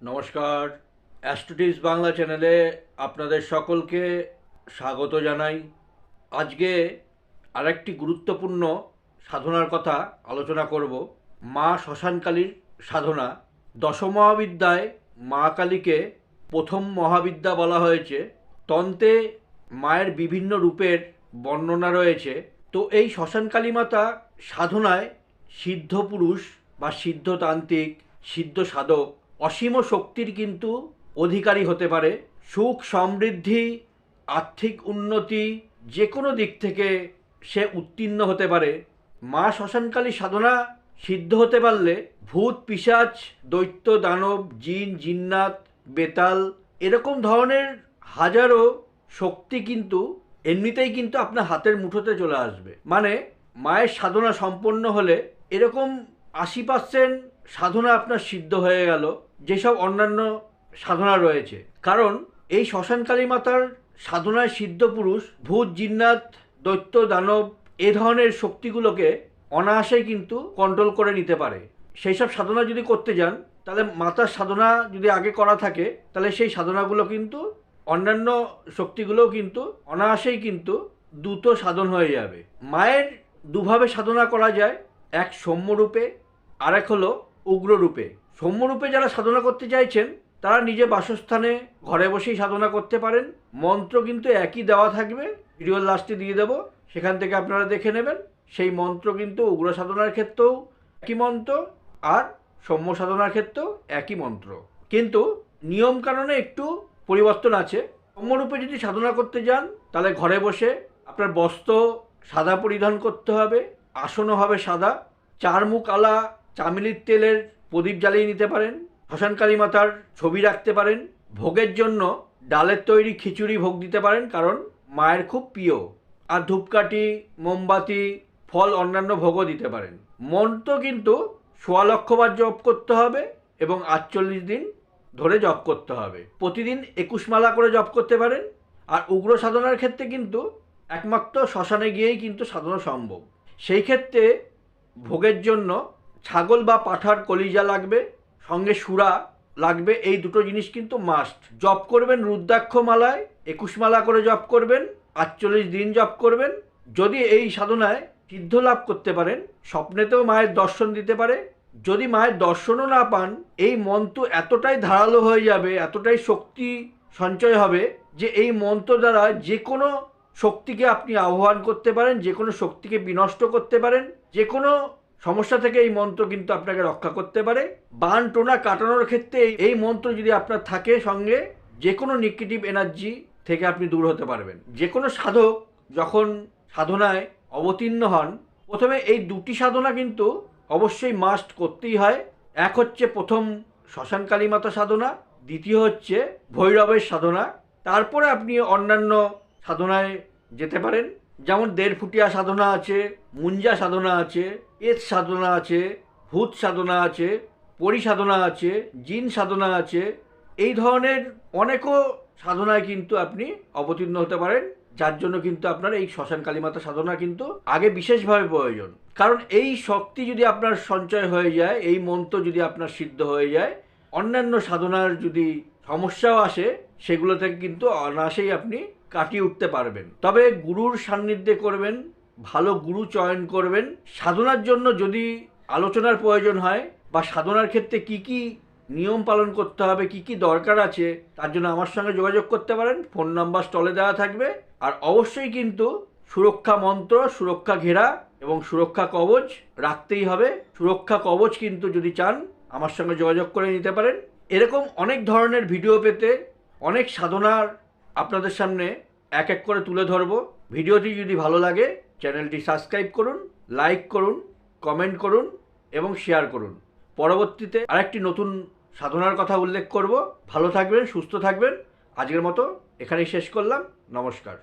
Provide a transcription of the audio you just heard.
নমস্কার। অ্যাস্ট্রোটিপস বাংলা চ্যানেলে আপনাদের সকলকে স্বাগত জানাই। আজকে আরেকটি গুরুত্বপূর্ণ সাধনার কথা আলোচনা করব। মা শ্মশানকালীর সাধনা। দশমহাবিদ্যায় মা কালীকে প্রথম মহাবিদ্যা বলা হয়েছে। তন্ত্রে মায়ের বিভিন্ন রূপের বর্ণনা রয়েছে। তো এই শ্মশানকালী মাতা সাধনায় সিদ্ধ পুরুষ বা সিদ্ধতান্ত্রিক, সিদ্ধ সাধক অসীম শক্তির কিন্তু অধিকারী হতে পারে। সুখ সমৃদ্ধি, আর্থিক উন্নতি যে কোনো দিক থেকে সে উত্তীর্ণ হতে পারে। মা শ্মশানকালী সাধনা সিদ্ধ হতে পারলে ভূত পিশাচ, দৈত্য দানব, জিন জিন্নাত, বেতাল এরকম ধরনের হাজারো শক্তি কিন্তু এমনিতেই কিন্তু আপনার হাতের মুঠোতে চলে আসবে। মানে মায়ের সাধনা সম্পন্ন হলে এরকম 80% সাধনা আপনার সিদ্ধ হয়ে গেল, যেসব অন্যান্য সাধনা রয়েছে। কারণ এই শ্মশানকালী মাতার সাধনায় সিদ্ধ পুরুষ ভূত জিন্নাত, দৈত্য দানব এ ধরনের শক্তিগুলোকে অনায়াসেই কিন্তু কন্ট্রোল করে নিতে পারে। সেই সব সাধনা যদি করতে যান, তাহলে মাতার সাধনা যদি আগে করা থাকে, তাহলে সেই সাধনাগুলো কিন্তু অন্যান্য শক্তিগুলোও কিন্তু অনায়াসেই কিন্তু দ্রুত সাধন হয়ে যাবে। মায়ের দুভাবে সাধনা করা যায়, এক সৌম্যরূপে, আর এক হলো উগ্ররূপে। সৌম্যরূপে যারা সাধনা করতে চাইছেন তারা নিজে বাসস্থানে ঘরে বসেই সাধনা করতে পারেন। মন্ত্র কিন্তু একই দেওয়া থাকবে, ভিডিওর লাস্টে দিয়ে দেবো, সেখান থেকে আপনারা দেখে নেবেন। সেই মন্ত্র কিন্তু উগ্র সাধনার ক্ষেত্রেও একই মন্ত্র, আর সৌম্য সাধনার ক্ষেত্রেও একই মন্ত্র, কিন্তু নিয়ম কানুনে একটু পরিবর্তন আছে। সৌম্যরূপে যদি সাধনা করতে যান, তাহলে ঘরে বসে আপনার বস্ত্র সাদা পরিধান করতে হবে, আসনও হবে সাদা, চারমুখ আলা চামেলির তেলের প্রদীপ জ্বালিয়ে নিতে পারেন, শ্মশানকালী মাতার ছবি রাখতে পারেন, ভোগের জন্য ডালের তৈরি খিচুড়ি ভোগ দিতে পারেন, কারণ মায়ের খুব প্রিয়, আর ধূপকাঠি, মোমবাতি, ফল অন্যান্য ভোগও দিতে পারেন। মন্ত্র কিন্তু ১৬,০০০ বার জপ করতে হবে এবং ৪৮ দিন ধরে জপ করতে হবে। প্রতিদিন ২১ মালা করে জপ করতে পারেন। আর উগ্র সাধনার ক্ষেত্রে কিন্তু একমাত্র শ্মশানে গিয়েই কিন্তু সাধনা সম্ভব। সেই ক্ষেত্রে ভোগের জন্য ছাগল বা পাঁঠার কলিজা লাগবে, সঙ্গে সুরা লাগবে। এই দুটো জিনিস কিন্তু মাস্ট। জপ করবেন রুদ্রাক্ষ মালায়, ২১ মালা করে জপ করবেন, ৪৮ দিন জপ করবেন। যদি এই সাধনায় সিদ্ধ লাভ করতে পারেন, স্বপ্নেতেও মায়ের দর্শন দিতে পারে। যদি মায়ের দর্শনও না পান, এই মন্ত্র এতটাই ধারালো হয়ে যাবে, এতটাই শক্তি সঞ্চয় হবে যে এই মন্ত্র দ্বারা যে কোনো শক্তিকে আপনি আহ্বান করতে পারেন, যে কোনো শক্তিকে বিনষ্ট করতে পারেন, যে কোনো সমস্যা থেকে এই মন্ত্র কিন্তু আপনাকে রক্ষা করতে পারে। বান টোনা কাটানোর ক্ষেত্রে এই মন্ত্র যদি আপনার থাকে সঙ্গে, যে কোনো নেগেটিভ এনার্জি থেকে আপনি দূর হতে পারবেন। যে কোনো সাধক যখন সাধনায় অবতীর্ণ হন, প্রথমে এই দুটি সাধনা কিন্তু অবশ্যই মাস্ট করতেই হয়। এক হচ্ছে প্রথম শ্মশানকালী মাতা সাধনা, দ্বিতীয় হচ্ছে ভৈরবের সাধনা। তারপরে আপনি অন্যান্য সাধনায় যেতে পারেন, যেমন ১.৫ ফুটিয়া সাধনা আছে, মুঞ্জা সাধনা আছে, এত সাধনা আছে, ভূত সাধনা আছে, পরি সাধনা আছে, জিন সাধনা আছে। এই ধরনের অনেকও সাধনায় কিন্তু আপনি অবতীর্ণ হতে পারেন, যার জন্য কিন্তু আপনার এই শ্মশানকালী মাতা সাধনা কিন্তু আগে বিশেষভাবে প্রয়োজন। কারণ এই শক্তি যদি আপনার সঞ্চয় হয়ে যায়, এই মন্ত্র যদি আপনার সিদ্ধ হয়ে যায়, অন্যান্য সাধনার যদি সমস্যাও আসে, সেগুলো থেকে কিন্তু অনায়াসেই আপনি কাটিয়ে উঠতে পারবেন। তবে গুরুর সান্নিধ্যে করবেন, ভালো গুরু চয়ন করবেন। সাধনার জন্য যদি আলোচনার প্রয়োজন হয়, বা সাধনার ক্ষেত্রে কি কি নিয়ম পালন করতে হবে, কি কি দরকার আছে, তার জন্য আমার সঙ্গে যোগাযোগ করতে পারেন। ফোন নাম্বার স্টলে দেওয়া থাকবে। আর অবশ্যই কিন্তু সুরক্ষা মন্ত্র, সুরক্ষা ঘেরা এবং সুরক্ষা কবচ রাখতেই হবে। সুরক্ষা কবচ কিন্তু যদি চান, আমার সঙ্গে যোগাযোগ করে নিতে পারেন। এরকম অনেক ধরনের ভিডিও পেতে, অনেক সাধনার আপনাদের সামনে এক এক করে তুলে ধরবো। ভিডিওটি যদি ভালো লাগে, চ্যানেলটি সাবস্ক্রাইব করুন, লাইক করুন, কমেন্ট করুন এবং শেয়ার করুন। পরবর্তীতে আরেকটি নতুন সাধনার কথা উল্লেখ করব। ভালো থাকবেন, সুস্থ থাকবেন। আজকের মতো এখানেই শেষ করলাম। নমস্কার।